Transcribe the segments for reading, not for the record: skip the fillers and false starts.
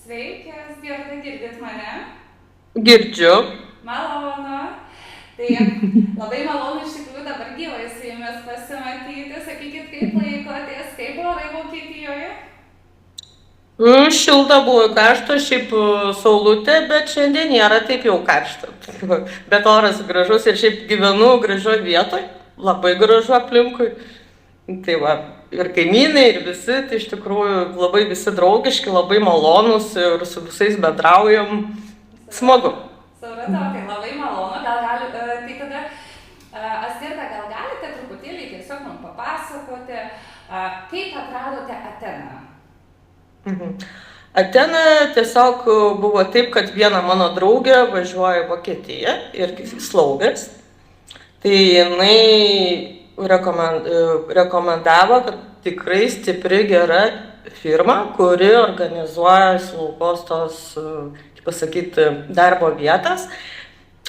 Sveiki, Elzbieta, girdit mane? Girdžiu. Malonu. Tai labai malonu iš tikrųjų dabar gyvai su jumis pasimatyti. Sakykit, kaip laikotės, kaip orai Vokietijoje? Šilta buvo karšta, šiaip saulutė, bet šiandien nėra taip jau karšta. Bet oras gražus ir šiaip gyvenu gražioje vietoje, labai gražu aplinkui. Tai va, ir kaimynai, ir visi, tai iš tikrųjų labai visi draugiški, labai malonūs ir su visais bendraujam. Smagu. Supratau, tai labai malonu. Tai tada, Elzbieta, gal galite truputėlį tiesiog mums papasakoti, kaip atradote Ateną? Atena tiesiog buvo taip, kad viena mano draugė važiuoja į Vokietiją ir slaugės. Tai jinai rekomendavo, kad tikrai stipri, gera firma, kuri organizuoja slaugos tos, kaip pasakyti, darbo vietas.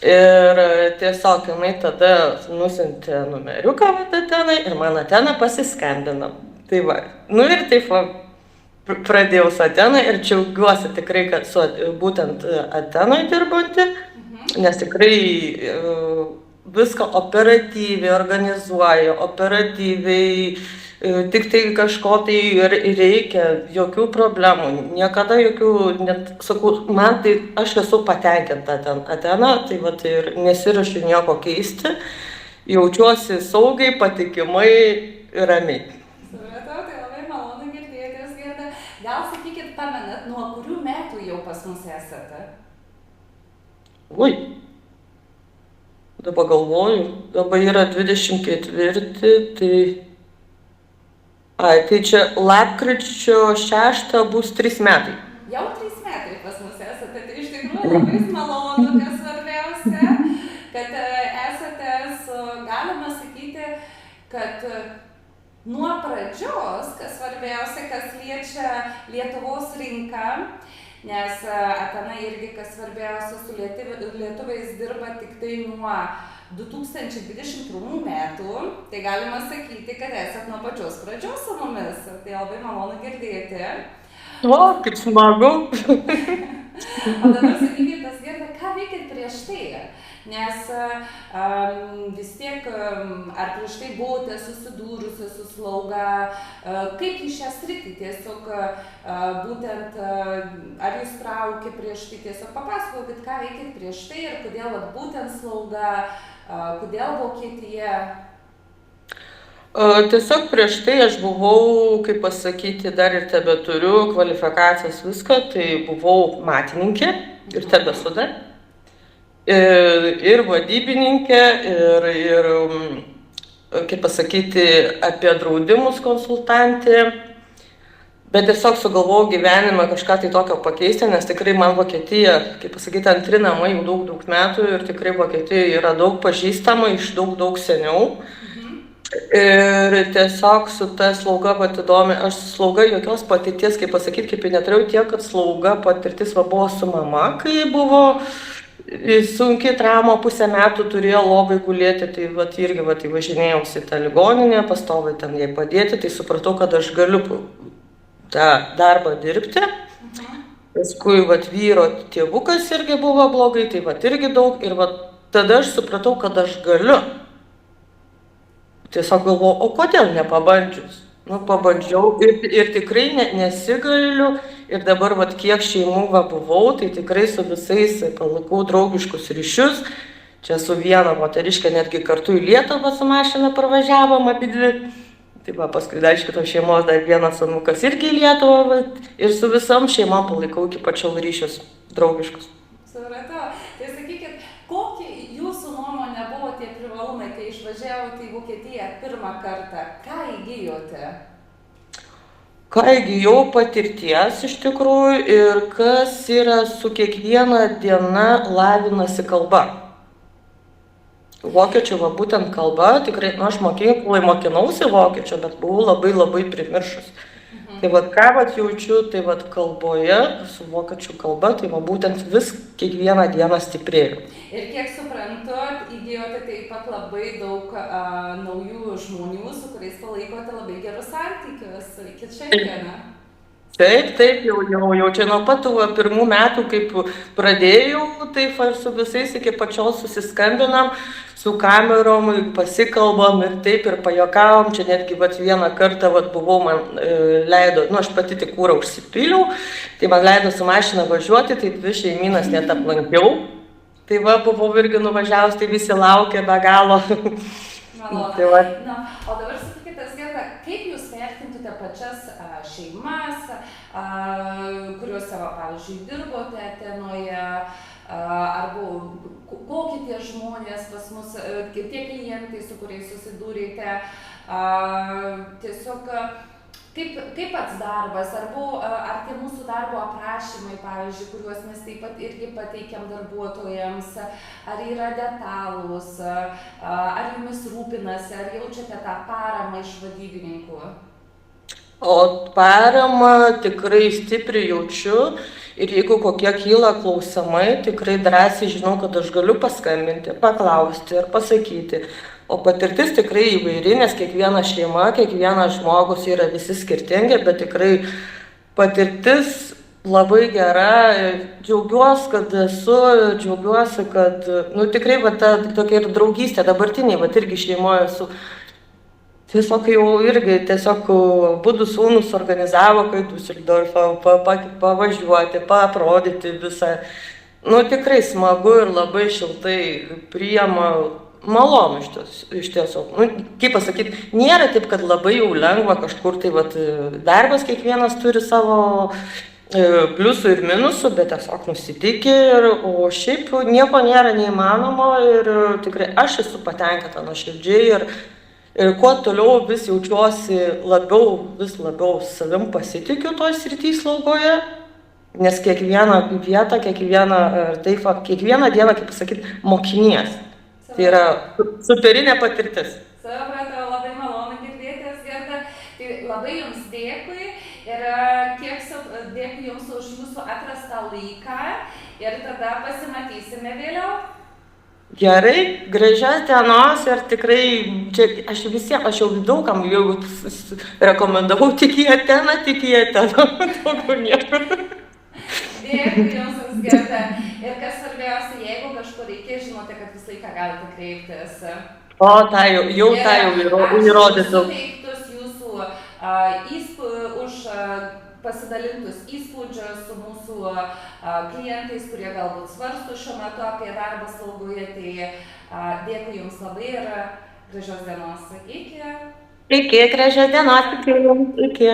Ir tiesiog jinai tada nusintė numeriuką Atenai ir man Atena pasiskambino. Tai va, ir taip va, pradėjau su Atena ir džiaugiuosi tikrai, kad su būtent Atenoj dirbanti, nes tikrai viską operatyviai organizuoja, operatyviai, tik tai kažko tai reikia, jokių problemų, niekada jokių, net sakau, man tai aš esu patenkinta ten Atena, tai vat ir nesiruošiu nieko keisti, jaučiuosi saugiai, patikimai ir ramiai. Supratau, tai labai malonu girdėti, Elzbieta. Gal sakykit, pamenat, nuo kurių metų jau pas mus esate? Ui, dabar galvoju, dabar yra 24, tai čia lapkričio 6 bus 3 metai. Jau 3 metai pas mus esate, tai iš tikrųjų labai malonu, kas svarbiausia, kad esate galima sakyti, kad nuo pradžios, kas svarbiausia, kas liečia Lietuvos rinką, nes Atena irgi, kas svarbiausia, su lietuviais dirba tik tai nuo 2021 metų, tai galima sakyti, kad esat nuo pačios pradžios su mumis, tai labai malonu girdėti. O, kaip smagu. O dabar sakykit, Elzbieta, ką veikėt prieš tai? Nes vis tiek, ar prieš tai buvote susidūrusi su slauga, kaip į šią sritį tiesiog būtent, ar jūs traukė prieš tai, tiesiog papasakokit, ką veikėt prieš tai ir kodėl būtent slauga, kodėl Vokietija? Tiesiog prieš tai aš buvau, kaip pasakyti, dar ir tebeturiu kvalifikacijos viską, tai buvau matininkė ir tebesu dar. Ir vadybininkė, ir, kaip pasakyti, apie draudimus konsultantė, bet tiesiog sugalvojau gyvenime kažką tai tokio pakeisti, nes tikrai man Vokietija, kaip pasakyti, antri namai jau daug metų ir tikrai Vokietija yra daug pažįstama iš daug seniau. Ir tiesiog su ta slauga įdomi, aš slauga jokios patirties, kaip pasakyti, kaip ir neturėjau tiek, kad slauga patirtis buvo su mama, kai buvo sunki trauma, pusę metų turėjo lovai gulėti, tai irgi važinėjausi tą ligoninę, pastoviai ten jai padėti, tai supratau, kad aš galiu tą darbą dirbti. Paskui vyro tėvukas irgi buvo blogai, tai irgi daug, ir tada aš supratau, kad aš galiu. Tiesiog galvoju, o kodėl nepabandžius? Pabandžiau ir tikrai nesigaliu. Ir dabar kiek šeimų buvau, tai tikrai su visais palaikau draugiškus ryšius. Čia su viena moteriškė netgi kartu į Lietuvą su mašina parvažiavom abidvi. Tai paskui dar iš kitos šeimos dar vienas anūkas irgi į Lietuvą. Ir su visom šeimom palaikau iki pačiol ryšius draugiškus. Supratau. Tai sakykit, kokie jūsų nuomonė buvo tie privalumai, kai išvažiavote į Vokietiją pirmą kartą? Ką įgijote? Ką įgijau patirties iš tikrųjų ir kas yra su kiekviena diena lavinasi kalba. Vokiečių būtent kalba, tikrai, aš mokykloje mokinausi vokiečių, bet buvau labai primiršus. Tai ką jaučiu, tai kalboje, su vokiečių kalba, tai būtent vis kiekvieną dieną stiprėjau. Ir kiek suprantu, įgijote taip pat labai daug naujų žmonių, su kuriais palaikote labai gerus santykius iki šiandieną. Taip, jau čia nuo pat tų pirmų metų, kaip pradėjau, taip ir su visais iki pačios susiskambinam, su kamerom, pasikalbam ir taip ir pajokavom. Čia netgi vieną kartą buvau, man leido, aš pati tik kūrą užsipiliau, tai man leido su mašina važiuoti, tai 2 šeimynas net aplankiau. Tai buvau irgi nuvažiavus, tai visi laukė be galo. Malonu. O dabar sakykite, Gerda, kaip jūs vertintumėte pačias šeimas, kuriuose, pavyzdžiui, dirbote Atenoje, arba kokie tie žmonės pas mus, tie klientai, su kuriais susidūrėte, tiesiog kaip pats darbas, ar tie mūsų darbo aprašymai, pavyzdžiui, kuriuos mes taip pat irgi pateikiam darbuotojams, ar yra detalūs, ar jumis rūpinasi, ar jaučiate tą paramą iš vadybininkų? O paramą tikrai stipriai jaučiu ir jeigu kokie kyla klausimai, tikrai drąsiai žinau, kad aš galiu paskambinti, paklausti ir pasakyti. O patirtis tikrai įvairi, nes kiekviena šeima, kiekvienas žmogus yra visi skirtingi, bet tikrai patirtis labai gera. Džiaugiuosi, kad esu, džiaugiuosi, kad, tikrai ta tokia ir draugystė dabartiniai, irgi šeimoje esu. Tiesiog jau irgi abudu sūnus organizavo, kai Düsseldorfą pavažiuoti, paaprodyti visą. Tikrai smagu ir labai šiltai priima. Malonu iš tiesų. Kaip pasakyti, nėra taip, kad labai jau lengva kažkur darbas, kiekvienas turi savo pliusų ir minusų, bet tiesiog nusitiki, o šiaip nieko nėra neįmanomo ir tikrai aš esu patenkinta nuoširdžiai ir kuo toliau vis jaučiuosi vis labiau savim pasitikiu toj srity slaugoje, nes kiekvieną vietą, kiekvieną dieną, kaip pasakyti, mokinies. Tai yra superinė patirtis. Supratau, labai malonu girdėti, Gerda. Tai labai jums dėkui ir dėkui jums už jūsų atrastą laiką ir tada pasimatysime vėliau. Gerai, gražios dienos ir tikrai, aš jau daugam jau rekomendavau tik į Ateną, daugiau niekur. Dėkui jums, Gerda. Ir kas svarbiausia, jeigu kažkur reikia, žinote, kad visą laiką galite kreiptis. O, tą jau įrodytų. Suteiktus jūsų už pasidalintus įspūdžius su mūsų klientais, kurie galbūt svarsto šiuo metu apie darbą slaugoje. Tai dėkui jums labai ir gražios dienos. Iki. Iki, gražios dienos. Iki.